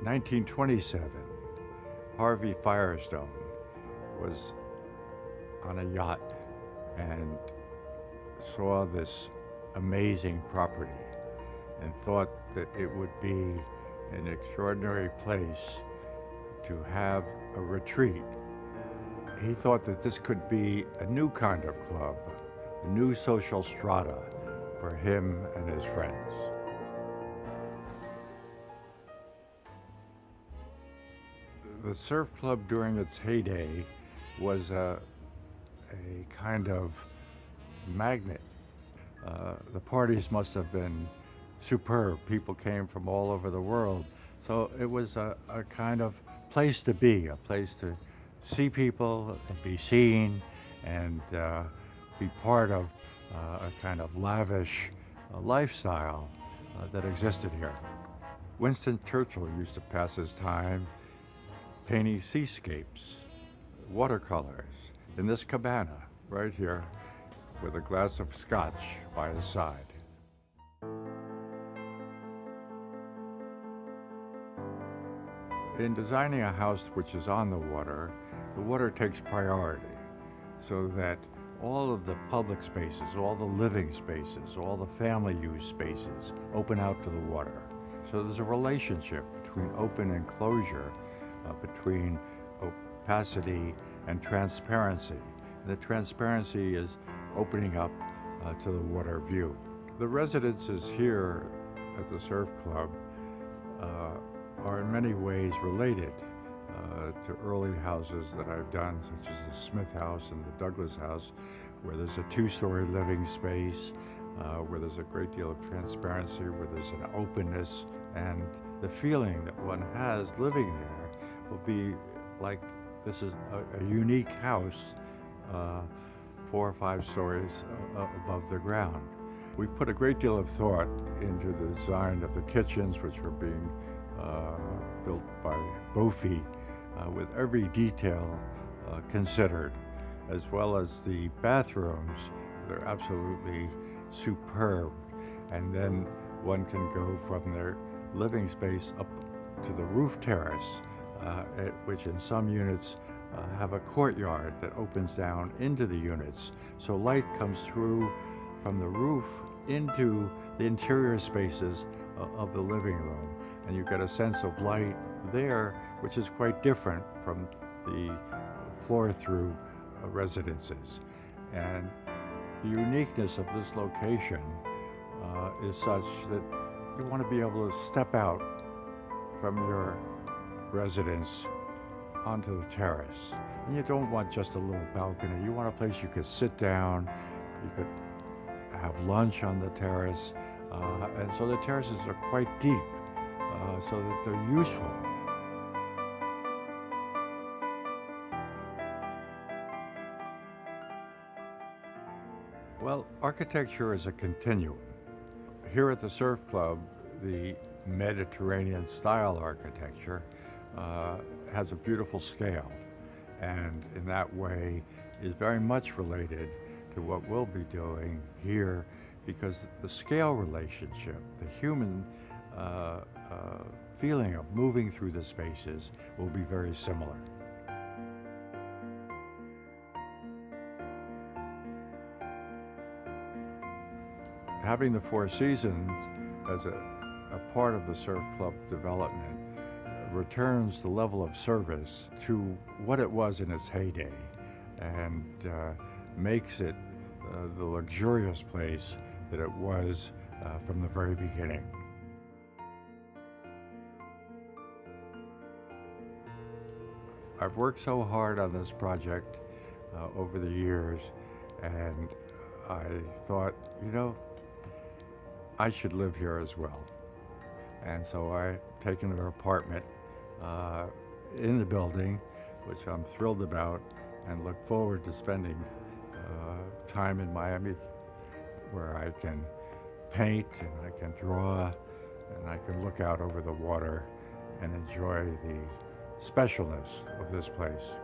1927, Harvey Firestone was on a yacht and saw this amazing property and thought that it would be an extraordinary place to have a retreat. He thought that this could be a new kind of club, a new social strata for him and his friends. The surf club during its heyday was a kind of magnet. The parties must have been superb. People came from all over the world. So it was a kind of place to be, a place to see people, and be seen, and be part of a kind of lavish lifestyle that existed here. Winston Churchill used to pass his time painting seascapes, watercolors, in this cabana right here with a glass of scotch by his side. In designing a house which is on the water takes priority so that all of the public spaces, all the living spaces, all the family use spaces open out to the water. So there's a relationship between open and closure, between opacity and transparency. And the transparency is opening up to the water view. The residences here at the Surf Club are in many ways related to early houses that I've done, such as the Smith House and the Douglas House, where there's a two-story living space, where there's a great deal of transparency, where there's an openness, and the feeling that one has living there will be like this is a unique house 4 or 5 stories above the ground. We put a great deal of thought into the design of the kitchens, which are being built by Bofi, with every detail considered, as well as the bathrooms. They're absolutely superb. And then one can go from their living space up to the roof terrace, which in some units have a courtyard that opens down into the units. So light comes through from the roof into the interior spaces of the living room. And you get a sense of light there, which is quite different from the floor-through residences. And the uniqueness of this location is such that you want to be able to step out from your residence onto the terrace. And you don't want just a little balcony. You want a place you could sit down, you could have lunch on the terrace, and so the terraces are quite deep, so that they're useful. Well, architecture is a continuum. Here at the Surf Club, the Mediterranean style architecture has a beautiful scale, and in that way is very much related to what we'll be doing here, because the scale relationship, the human feeling of moving through the spaces will be very similar. Having the Four Seasons as a part of the Surf Club development returns the level of service to what it was in its heyday, and makes it the luxurious place that it was from the very beginning. I've worked so hard on this project over the years, and I thought, you know, I should live here as well. And so I've taken an apartment in the building, which I'm thrilled about, and look forward to spending time in Miami, where I can paint and I can draw and I can look out over the water and enjoy the specialness of this place.